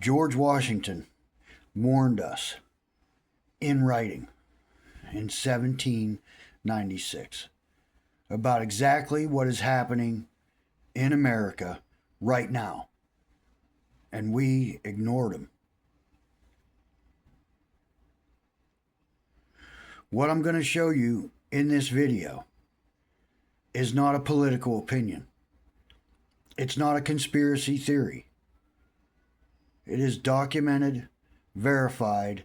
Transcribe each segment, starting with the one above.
George Washington warned us in writing in 1796 about exactly what is happening in America right now, and we ignored him. What I'm going to show you in this video is not a political opinion. It's not a conspiracy theory. It is documented, verified,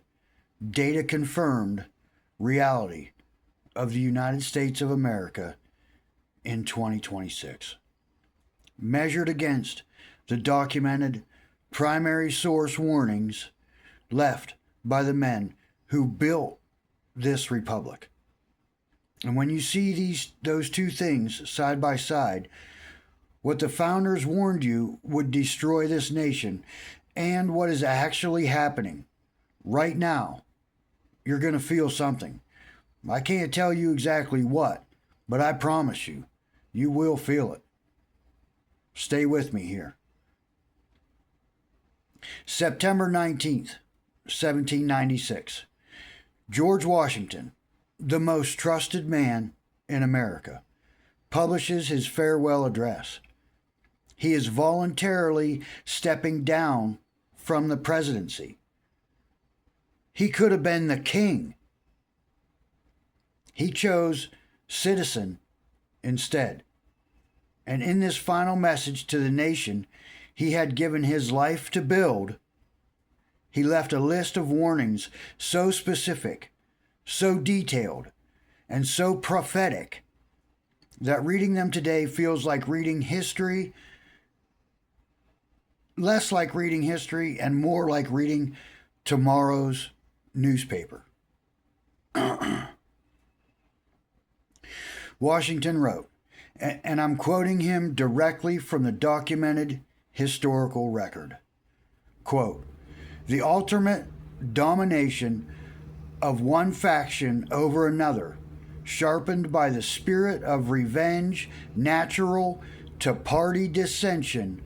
data confirmed reality of the United States of America in 2026, measured against the documented primary source warnings left by the men who built this republic. And when you see those two things side by side, what the founders warned you would destroy this nation and what is actually happening right now, you're going to feel something. I can't tell you exactly what, but I promise you, you will feel it. Stay with me here. September 19th, 1796. George Washington, the most trusted man in America, publishes his farewell address. He is voluntarily stepping down from the presidency. He could have been the king. He chose citizen instead. And in this final message to the nation he had given his life to build, he left a list of warnings so specific, so detailed, and so prophetic that reading them today feels like reading history, less like reading history and more like reading tomorrow's newspaper. Washington wrote, and I'm quoting him directly from the documented historical record, quote, "The ultimate domination of one faction over another, sharpened by the spirit of revenge natural to party dissension,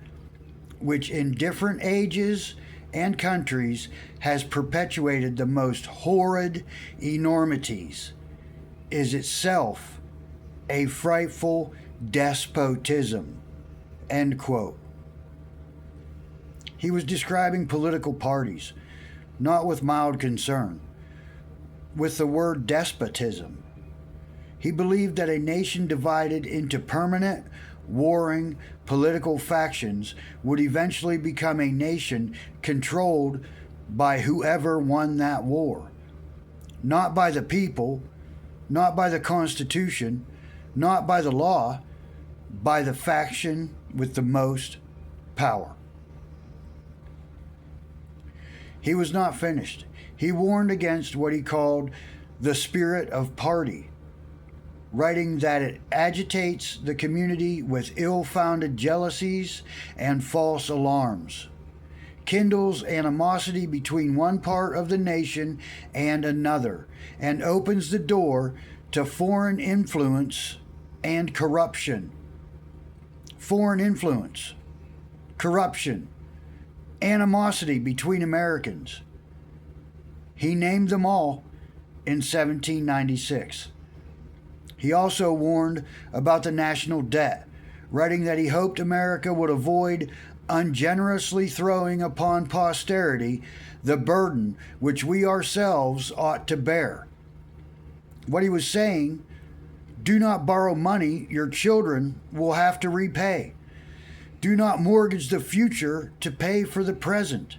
which in different ages and countries has perpetuated the most horrid enormities, is itself a frightful despotism." End quote. He was describing political parties, not with mild concern, with the word despotism. He believed that a nation divided into permanent, warring political factions would eventually become a nation controlled by whoever won that war. Not by the people, not by the Constitution, not by the law, by the faction with the most power. He was not finished. He warned against what he called the spirit of party, writing that it agitates the community with ill-founded jealousies and false alarms, kindles animosity between one part of the nation and another, and opens the door to foreign influence and corruption. Foreign influence, corruption, animosity between Americans. He named them all in 1796. He also warned about the national debt, writing that he hoped America would avoid ungenerously throwing upon posterity the burden which we ourselves ought to bear. What he was saying, do not borrow money your children will have to repay. Do not mortgage the future to pay for the present.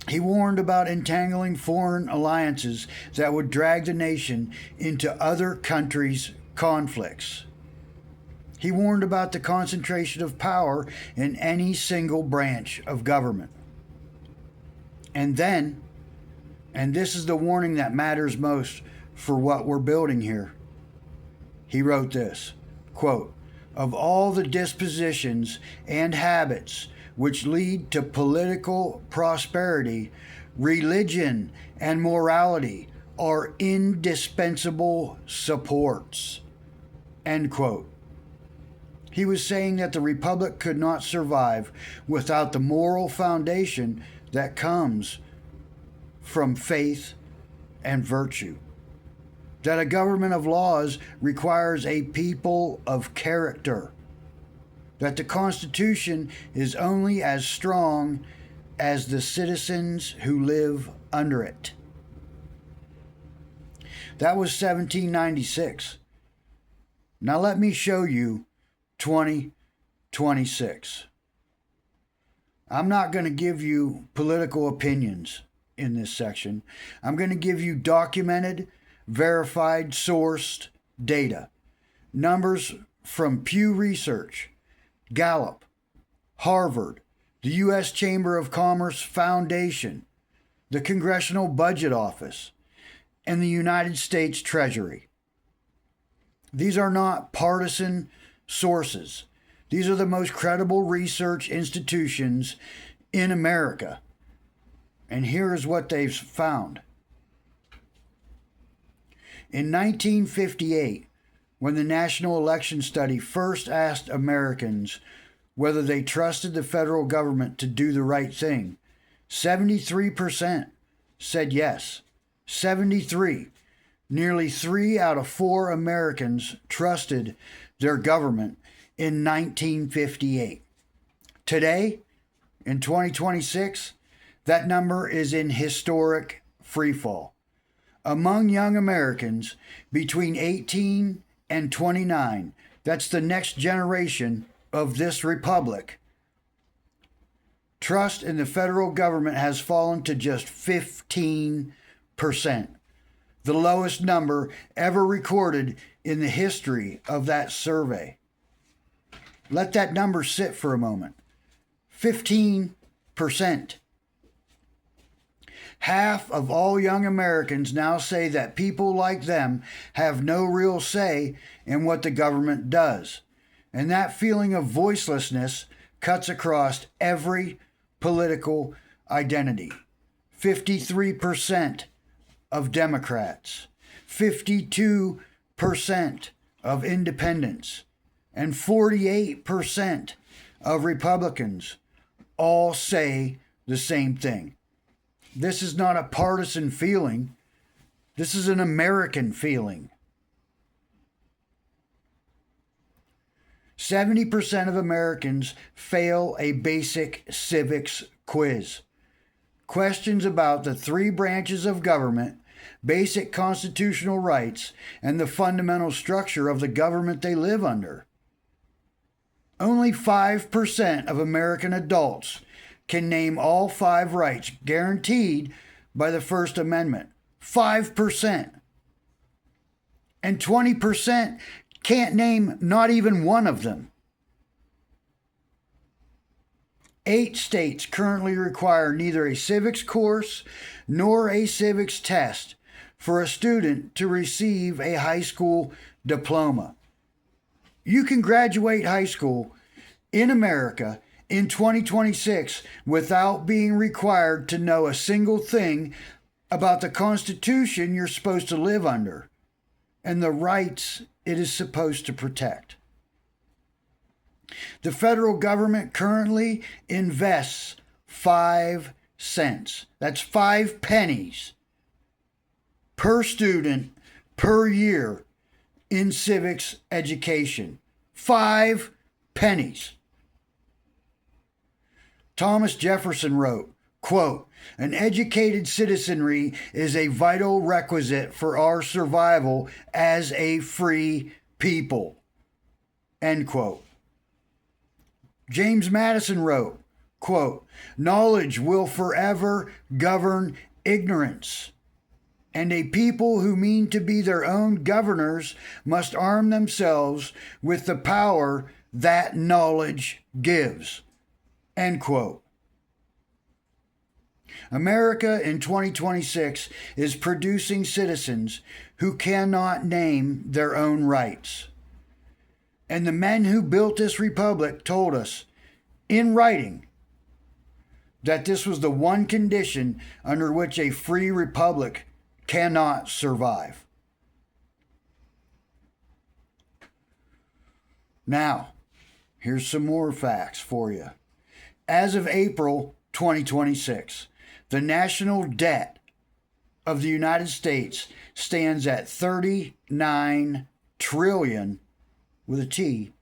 He warned about entangling foreign alliances that would drag the nation into other countries' conflicts. He warned about the concentration of power in any single branch of government. And then, and this is the warning that matters most for what we're building here, he wrote this, quote, "Of all the dispositions and habits which lead to political prosperity, religion and morality are indispensable supports." End quote. He was saying that the republic could not survive without the moral foundation that comes from faith and virtue. That a government of laws requires a people of character. That the Constitution is only as strong as the citizens who live under it. That was 1796. Now let me show you 2026. I'm not going to give you political opinions in this section. I'm going to give you documented, verified, sourced data. Numbers from Pew Research, Gallup, Harvard, the U.S. Chamber of Commerce Foundation, the Congressional Budget Office, and the United States Treasury. These are not partisan sources. These are the most credible research institutions in America. And here is what they've found. In 1958, when the National Election Study first asked Americans whether they trusted the federal government to do the right thing, 73% said yes. 73. Nearly 3 out of 4 Americans trusted their government in 1958. Today, in 2026, that number is in historic freefall. Among young Americans between 18 and 29, that's the next generation of this republic, trust in the federal government has fallen to just 15%, the lowest number ever recorded in the history of that survey. Let that number sit for a moment. 15%. Half of all young Americans now say that people like them have no real say in what the government does. And that feeling of voicelessness cuts across every political identity. 53% of Democrats, 52% of independents, and 48% of Republicans all say the same thing. This is not a partisan feeling. This is an American feeling. 70% of Americans fail a basic civics quiz. Questions about the 3 branches of government, basic constitutional rights, and the fundamental structure of the government they live under. Only 5% of American adults can name all 5 rights guaranteed by the First Amendment. 5%. And 20% can't name not even one of them. 8 states currently require neither a civics course nor a civics test for a student to receive a high school diploma. You can graduate high school in America in 2026 without being required to know a single thing about the Constitution you're supposed to live under and the rights it is supposed to protect. The federal government currently invests 5 cents. That's 5 pennies per student per year in civics education. 5 pennies. Thomas Jefferson wrote, quote, "An educated citizenry is a vital requisite for our survival as a free people." End quote. James Madison wrote, quote, "Knowledge will forever govern ignorance, and a people who mean to be their own governors must arm themselves with the power that knowledge gives." End quote. America in 2026 is producing citizens who cannot name their own rights. And the men who built this republic told us in writing that this was the one condition under which a free republic cannot survive. Now, Here's some more facts for you. As of April 2026, the national debt of the United States stands at 39 trillion with a T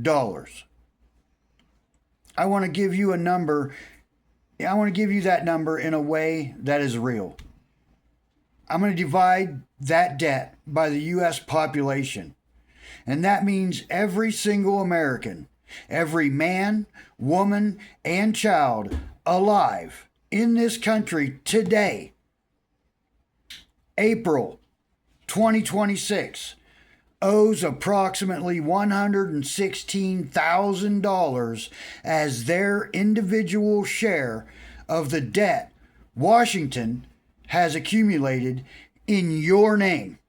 dollars. I want to give you a number. I want to give you that number in a way that is real. I'm going to divide that debt by the U.S. population. And that means every single American, every man, woman, and child alive in this country today, April 2026, owes approximately $116,000 as their individual share of the debt Washington has accumulated in your name.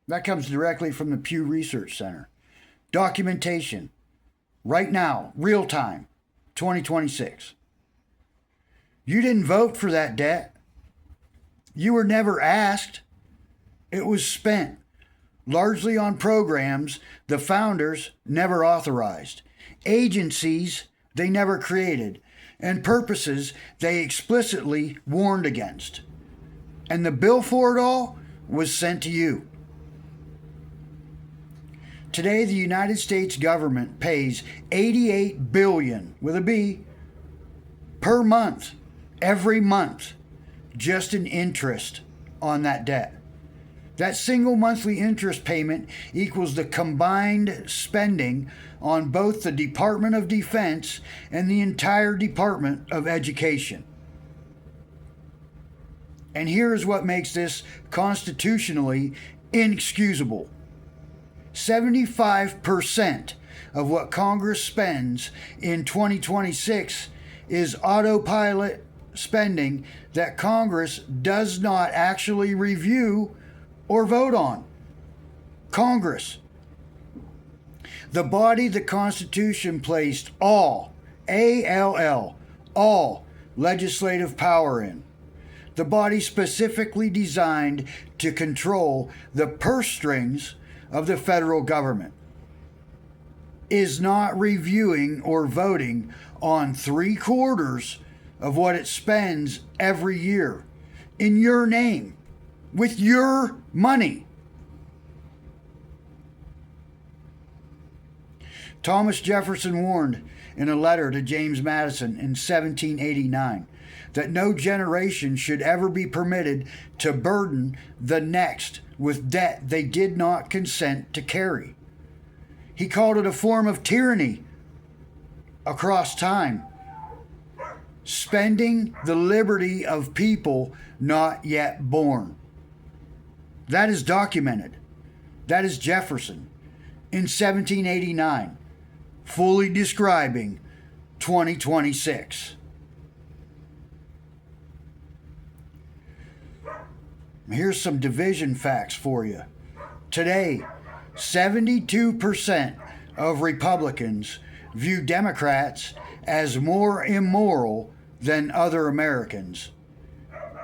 That comes directly from the Pew Research Center. Documentation. Right now, real time, 2026. You didn't vote for that debt. You were never asked. It was spent largely on programs the founders never authorized, agencies they never created, and purposes they explicitly warned against. And the bill for it all was sent to you. Today, the United States government pays $88 billion with a B per month, every month, just in interest on that debt. That single monthly interest payment equals the combined spending on both the Department of Defense and the entire Department of Education. And here is what makes this constitutionally inexcusable. 75% of what Congress spends in 2026 is autopilot spending that Congress does not actually review or vote on. Congress, the body the Constitution placed all, A-L-L, all legislative power in. The body specifically designed to control the purse strings of the federal government, is not reviewing or voting on 3/4 of what it spends every year in your name, with your money. Thomas Jefferson warned in a letter to James Madison in 1789 that no generation should ever be permitted to burden the next with debt they did not consent to carry. He called it a form of tyranny across time, spending the liberty of people not yet born. That is documented. That is Jefferson in 1789, fully describing 2026. Here's some division facts for you. Today, 72% of Republicans view Democrats as more immoral than other Americans.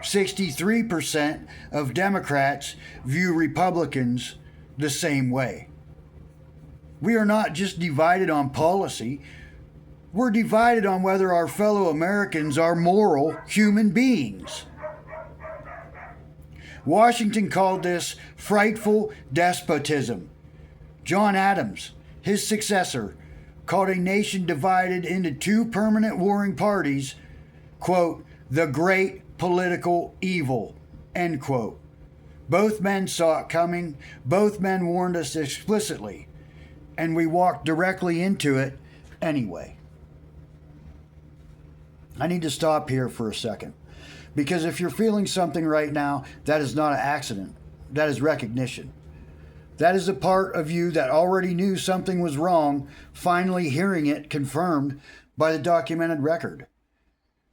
63% of Democrats view Republicans the same way. We are not just divided on policy, we're divided on whether our fellow Americans are moral human beings. Washington called this frightful despotism. John Adams, his successor, called a nation divided into two permanent warring parties, quote, the great political evil, end quote. Both men saw it coming. Both men warned us explicitly, and we walked directly into it anyway. I need to stop here for a second, because if you're feeling something right now, that is not an accident. That is recognition. That is a part of you that already knew something was wrong, finally hearing it confirmed by the documented record.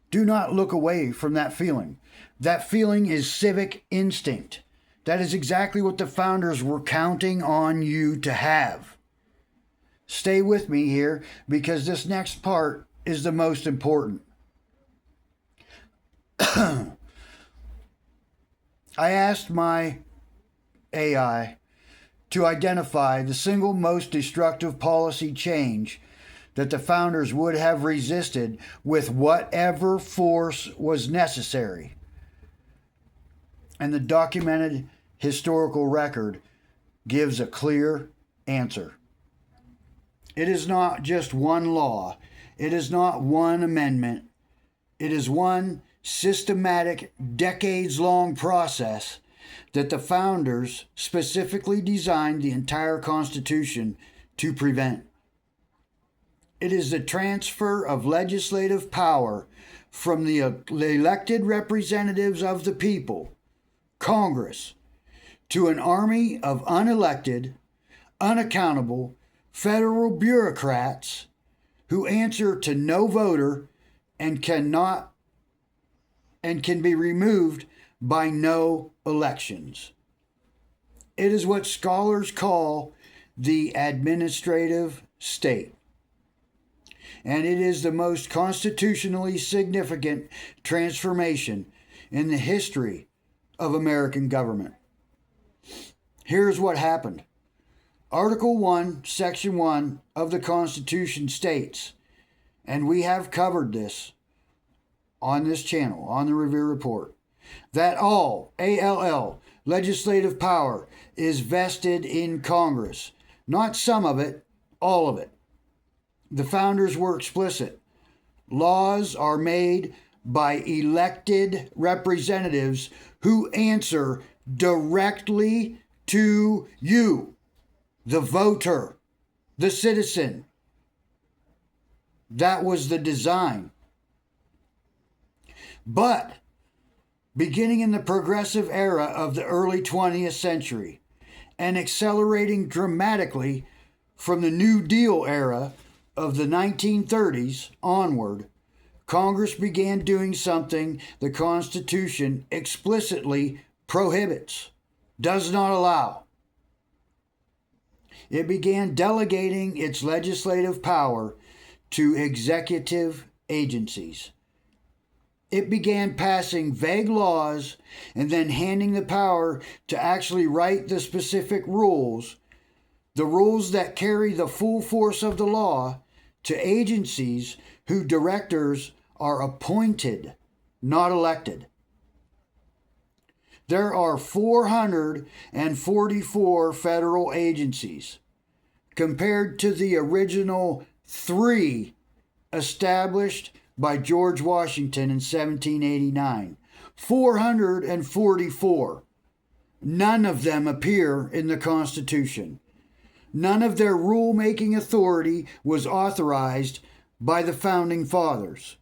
Do not look away from that feeling. That feeling is civic instinct. That is exactly what the founders were counting on you to have. Stay with me here, because this next part is the most important. I asked my AI to identify the single most destructive policy change that the founders would have resisted with whatever force was necessary. And the documented historical record gives a clear answer. It is not just one law. It is not one amendment. It is one systematic, decades-long process that the founders specifically designed the entire Constitution to prevent. It is the transfer of legislative power from the elected representatives of the people, Congress, to an army of unelected, unaccountable federal bureaucrats who answer to no voter and can be removed by no elections. It is what scholars call the administrative state. And it is the most constitutionally significant transformation in the history of American government. Here's what happened. Article 1, Section 1 of the Constitution states, and we have covered this on this channel, on the Revere Report, that all, ALL, legislative power is vested in Congress. Not some of it, all of it. The founders were explicit. Laws are made by elected representatives who answer directly to you, the voter, the citizen. That was the design. But beginning in the progressive era of the early 20th century and accelerating dramatically from the New Deal era of the 1930s onward, Congress began doing something the Constitution explicitly prohibits, does not allow. It began delegating its legislative power to executive agencies. It began passing vague laws and then handing the power to actually write the specific rules, the rules that carry the full force of the law, to agencies whose directors are appointed, not elected. There are 444 federal agencies, compared to the original 3 established by George Washington in 1789. 444. None of them appear in the Constitution. None of their rule-making authority was authorized by the Founding Fathers.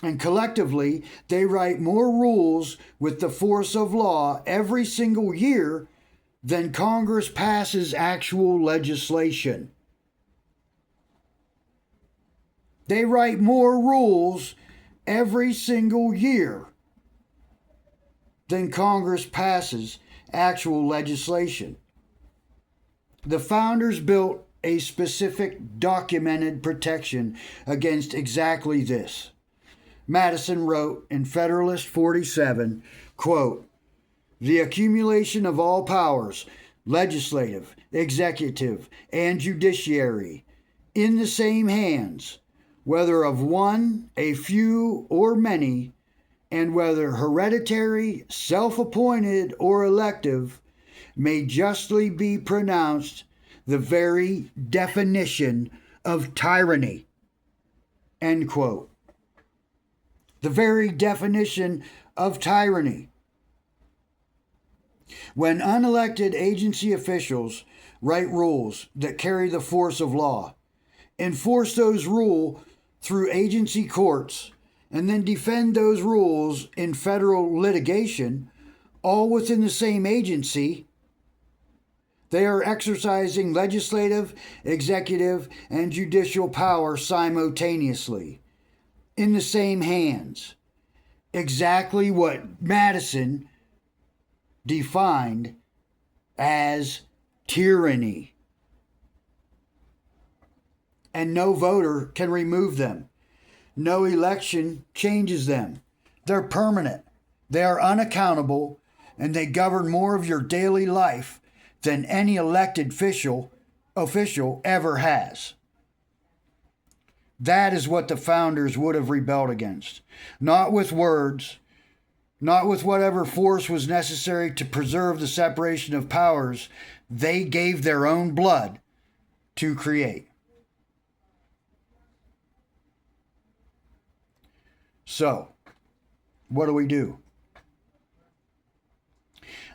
And collectively, they write more rules with the force of law every single year than Congress passes actual legislation. They write more rules every single year than Congress passes actual legislation. The founders built a specific documented protection against exactly this. Madison wrote in Federalist 47, quote, "The accumulation of all powers, legislative, executive, and judiciary, in the same hands, whether of one, a few, or many, and whether hereditary, self-appointed, or elective, may justly be pronounced the very definition of tyranny." End quote. The very definition of tyranny. When unelected agency officials write rules that carry the force of law, enforce those rules through agency courts, and then defend those rules in federal litigation, all within the same agency, they are exercising legislative, executive, and judicial power simultaneously, in the same hands. Exactly what Madison defined as tyranny. And no voter can remove them. No election changes them. They're permanent. They are unaccountable, and they govern more of your daily life than any elected official ever has. That is what the founders would have rebelled against. Not with words, not with whatever force was necessary to preserve the separation of powers they gave their own blood to create. So, what do?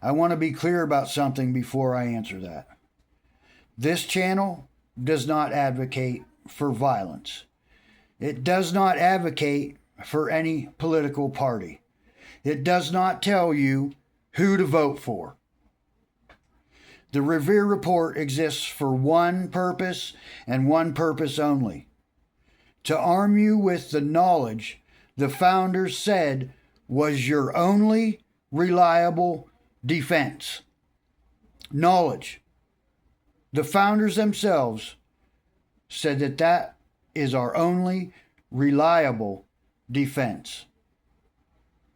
I want to be clear about something before I answer that. This channel does not advocate for violence. It does not advocate for any political party. It does not tell you who to vote for. The Revere Report exists for one purpose and one purpose only: to arm you with the knowledge the founders said was your only reliable defense. Knowledge. The founders themselves said that is our only reliable defense.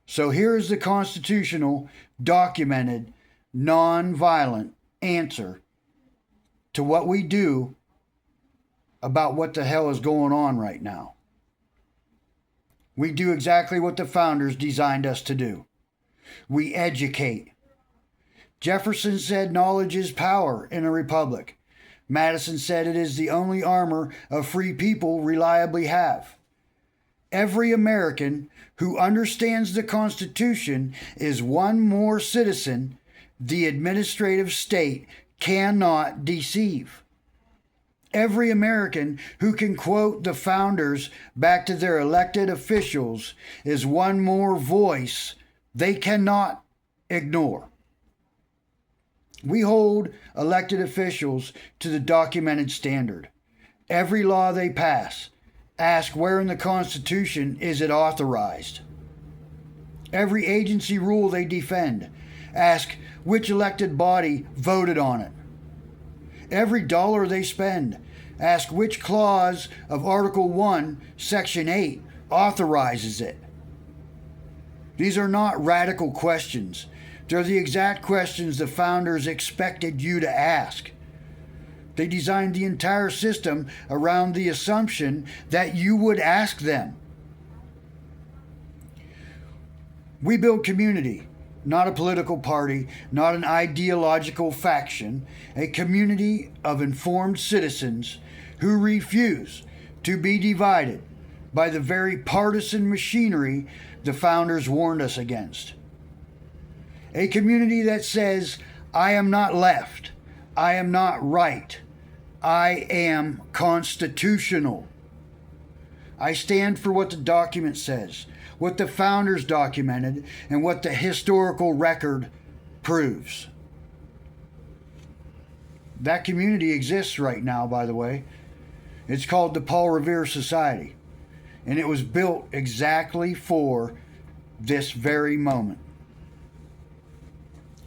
So here is the constitutional, documented, non-violent answer to what we do about what the hell is going on right now. We do exactly what the founders designed us to do. We educate. Jefferson said knowledge is power in a republic. Madison said it is the only armor a free people reliably have. Every American who understands the Constitution is one more citizen the administrative state cannot deceive. Every American who can quote the founders back to their elected officials is one more voice they cannot ignore. We hold elected officials to the documented standard. Every law they pass, ask where in the Constitution is it authorized. Every agency rule they defend, ask which elected body voted on it. Every dollar they spend, ask which clause of Article 1, Section 8 authorizes it. These are not radical questions. They're the exact questions the founders expected you to ask. They designed the entire system around the assumption that you would ask them. We build community, not a political party, not an ideological faction, a community of informed citizens who refuse to be divided by the very partisan machinery the founders warned us against. A community that says, I am not left, I am not right, I am constitutional. I stand for what the document says, what the founders documented, and what the historical record proves. That community exists right now, by the way. It's called the Paul Revere Society, and it was built exactly for this very moment.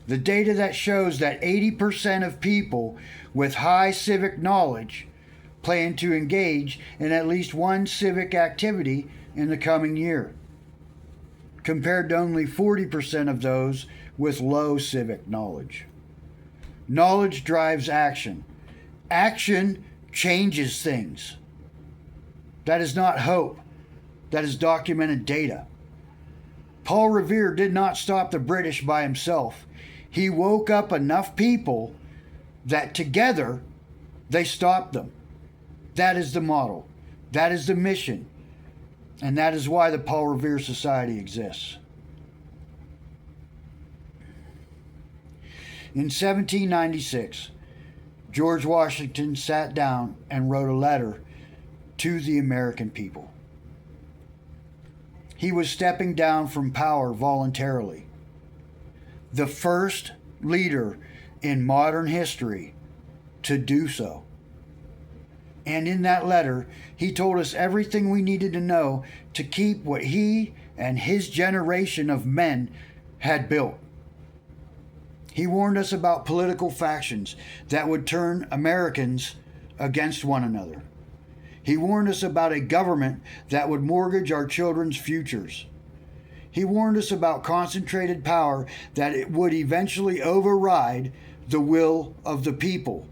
The data that shows that 80% of people with high civic knowledge plan to engage in at least one civic activity in the coming year, compared to only 40% of those with low civic knowledge. Knowledge drives action. Action changes things. That is not hope. That is documented data. Paul Revere did not stop the British by himself. He woke up enough people that together they stopped them. That is the model. That is the mission. And that is why the Paul Revere Society exists. In 1796, George Washington sat down and wrote a letter to the American people. He was stepping down from power voluntarily. The first leader in modern history to do so. And in that letter, he told us everything we needed to know to keep what he and his generation of men had built. He warned us about political factions that would turn Americans against one another. He warned us about a government that would mortgage our children's futures. He warned us about concentrated power that it would eventually override the will of the people.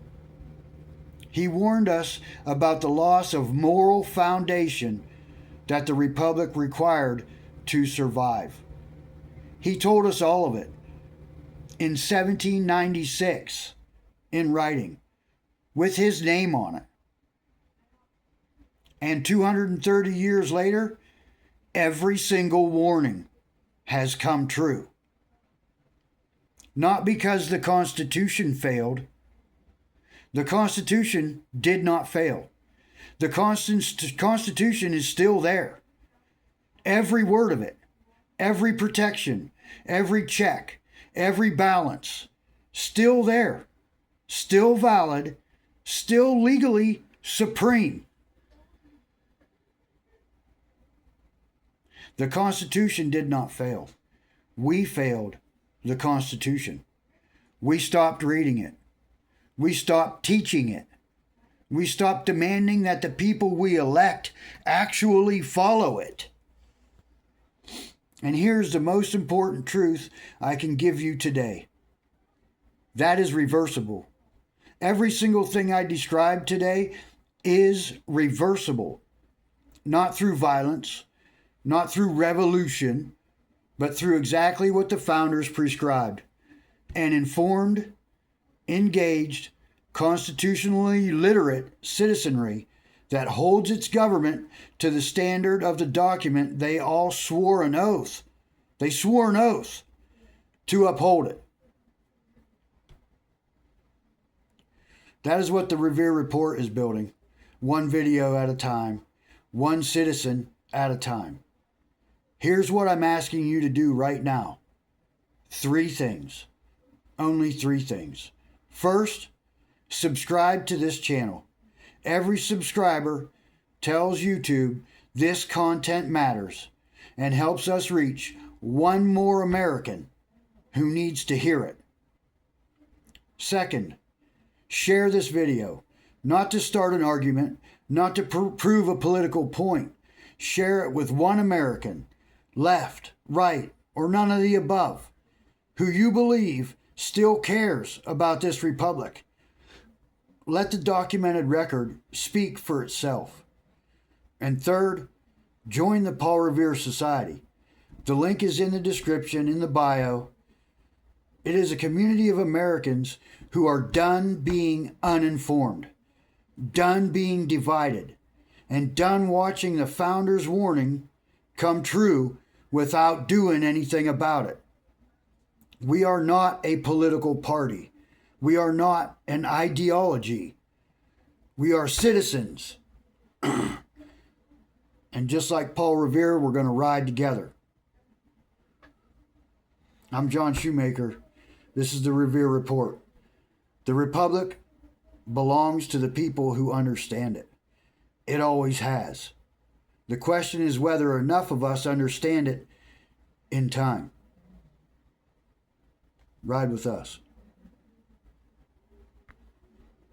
He warned us about the loss of moral foundation that the Republic required to survive. He told us all of it in 1796 in writing with his name on it. And 230 years later, every single warning has come true. Not because the Constitution failed. The Constitution did not fail. The Constitution is still there. Every word of it, every protection, every check, every balance, still there, still valid, still legally supreme. The Constitution did not fail. We failed the Constitution. We stopped reading it. We stopped teaching it. We stopped demanding that the people we elect actually follow it. And here's the most important truth I can give you today. That is reversible. Every single thing I described today is reversible. Not through violence, not through revolution, but through exactly what the founders prescribed. An informed, engaged, constitutionally literate citizenry that holds its government to the standard of the document they all swore an oath. They swore an oath to uphold it. That is what the Revere Report is building. One video at a time. One citizen at a time. Here's what I'm asking you to do right now. 3 things. Only 3 things. First, subscribe to this channel. Every subscriber tells YouTube this content matters and helps us reach one more American who needs to hear it. Second, share this video, not to start an argument, not to prove a political point. Share it with one American, left, right, or none of the above, who you believe still cares about this republic. Let the documented record speak for itself. And third, join the Paul Revere Society. The link is in the description, in the bio. It is a community of Americans who are done being uninformed, done being divided, and done watching the founders' warning come true without doing anything about it. We are not a political party. We are not an ideology. We are citizens. And just like Paul Revere, we're going to ride together. I'm John Shoemaker. This is the Revere Report. The Republic belongs to the people who understand it. It always has. The question is whether enough of us understand it in time. Ride with us.